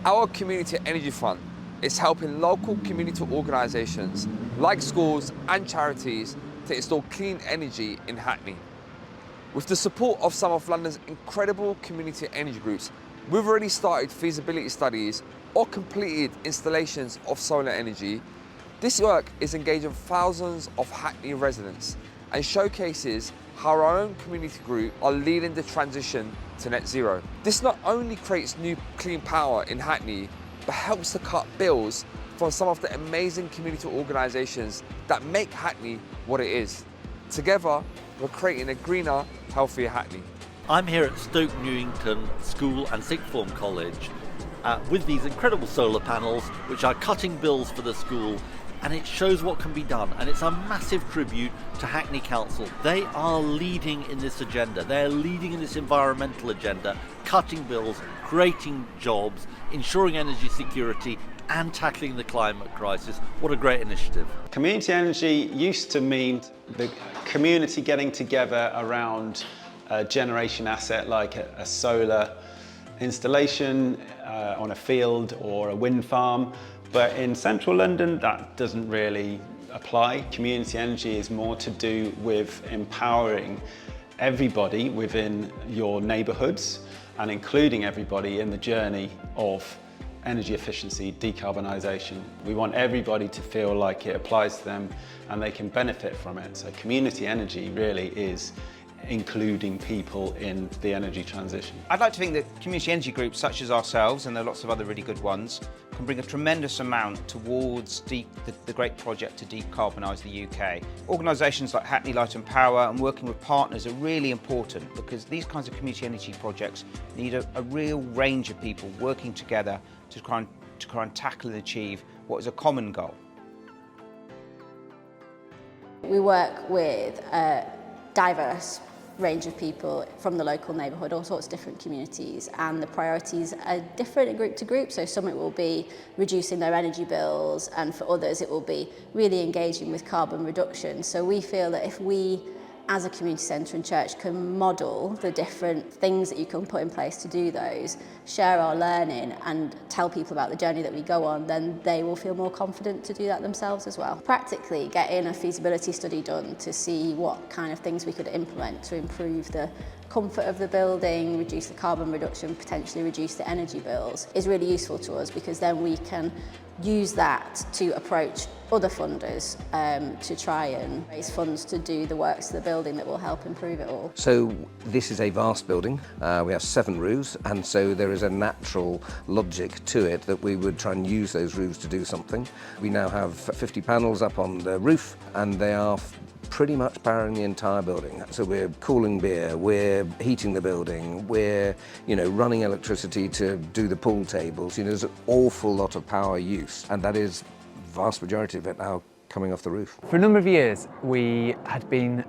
Our Community Energy Fund is helping local community organisations like schools and charities to install clean energy in Hackney. With the support of some of London's incredible community energy groups, we've already started feasibility studies or completed installations of solar energy. This work is engaging thousands of Hackney residents and showcases how our own community group are leading the transition to net zero. This not only creates new clean power in Hackney, but helps to cut bills from some of the amazing community organisations that make Hackney what it is. Together, we're creating a greener, healthier Hackney. I'm here at Stoke Newington School and Sixth Form College with these incredible solar panels which are cutting bills for the school, and it shows what can be done, and it's a massive tribute to Hackney Council. They are leading in this agenda, they're leading in this environmental agenda, cutting bills, creating jobs, ensuring energy security and tackling the climate crisis. What a great initiative. Community energy used to mean the community getting together around a generation asset like a solar installation on a field or a wind farm. But in central London, that doesn't really apply. Community energy is more to do with empowering everybody within your neighbourhoods and including everybody in the journey of energy efficiency, decarbonisation. We want everybody to feel like it applies to them and they can benefit from it. So community energy really is including people in the energy transition. I'd like to think that community energy groups such as ourselves, and there are lots of other really good ones, can bring a tremendous amount towards the great project to decarbonise the UK. Organisations like Hackney Light and Power and working with partners are really important because these kinds of community energy projects need a real range of people working together to try and tackle and achieve what is a common goal. We work with a diverse range of people from the local neighbourhood, all sorts of different communities, and the priorities are different group to group. So some it will be reducing their energy bills, and for others it will be really engaging with carbon reduction. So we feel that if we as a community centre and church can model the different things that you can put in place to do those, share our learning and tell people about the journey that we go on, then they will feel more confident to do that themselves as well. Practically getting a feasibility study done to see what kind of things we could implement to improve the comfort of the building, reduce the carbon reduction, potentially reduce the energy bills is really useful to us, because then we can use that to approach other funders to try and raise funds to do the works of the building that will help improve it all. So this is a vast building. We have 7 roofs, and so there is a natural logic to it that we would try and use those roofs to do something. We now have 50 panels up on the roof, and they are pretty much powering the entire building. So we're cooling beer, we're heating the building, we're running electricity to do the pool tables. There's an awful lot of power use, and that is vast majority of it now coming off the roof. For a number of years we had been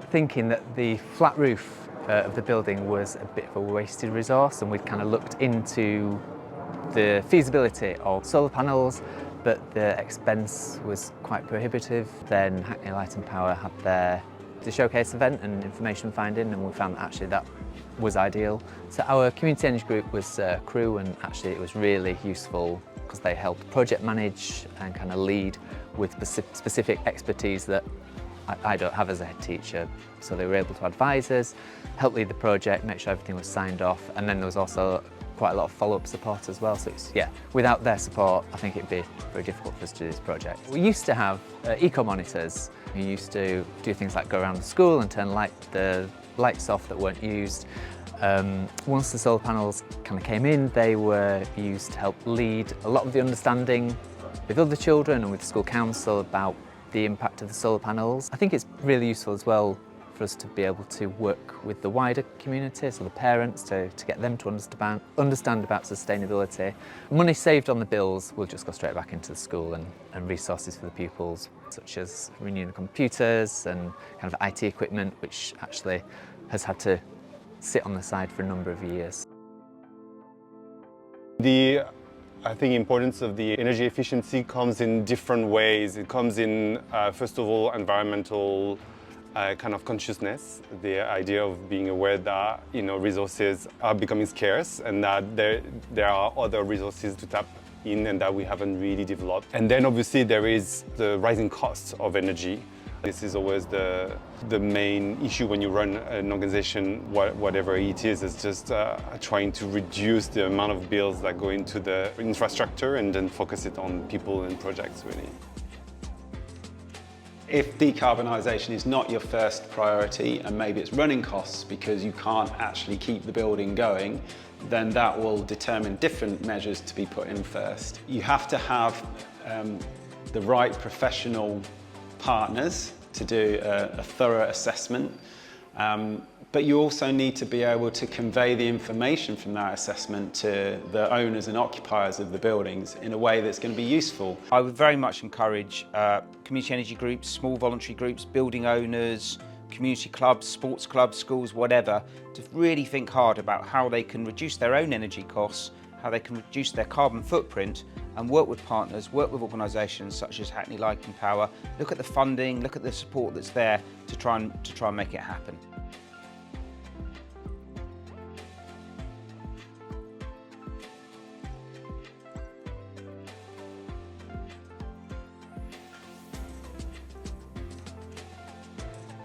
thinking that the flat roof of the building was a bit of a wasted resource, and we'd kind of looked into the feasibility of solar panels, but the expense was quite prohibitive. Then Hackney Light and Power had the showcase event and information finding, and we found that actually that was ideal. So our community energy group was Crew, and actually it was really useful because they helped project manage and kind of lead with specific expertise that I don't have as a head teacher. So they were able to advise us, help lead the project, make sure everything was signed off, and then there was also quite a lot of follow-up support as well. So without their support, I think it'd be very difficult for us to do this project. We used to have eco monitors who used to do things like go around the school and turn the lights off that weren't used. Once the solar panels kind of came in, they were used to help lead a lot of the understanding with other children and with the school council about the impact of the solar panels. I think it's really useful as well for us to be able to work with the wider community, so the parents, to get them to understand about sustainability. Money saved on the bills will just go straight back into the school and resources for the pupils, such as renewing the computers and kind of IT equipment, which actually has had to sit on the side for a number of years. I think importance of the energy efficiency comes in different ways. It comes in, first of all, environmental kind of consciousness, the idea of being aware that resources are becoming scarce and that there are other resources to tap in and that we haven't really developed. And then obviously there is the rising costs of energy. This is always the main issue when you run an organization, whatever it is just trying to reduce the amount of bills that go into the infrastructure and then focus it on people and projects, really. If decarbonisation is not your first priority and maybe it's running costs because you can't actually keep the building going, then that will determine different measures to be put in first. You have to have the right professional partners to do a thorough assessment, but you also need to be able to convey the information from that assessment to the owners and occupiers of the buildings in a way that's going to be useful. I would very much encourage community energy groups, small voluntary groups, building owners, community clubs, sports clubs, schools, whatever, to really think hard about how they can reduce their own energy costs, how they can reduce their carbon footprint, and work with partners, work with organisations such as Hackney Light and Power, look at the funding, look at the support that's there to try and make it happen.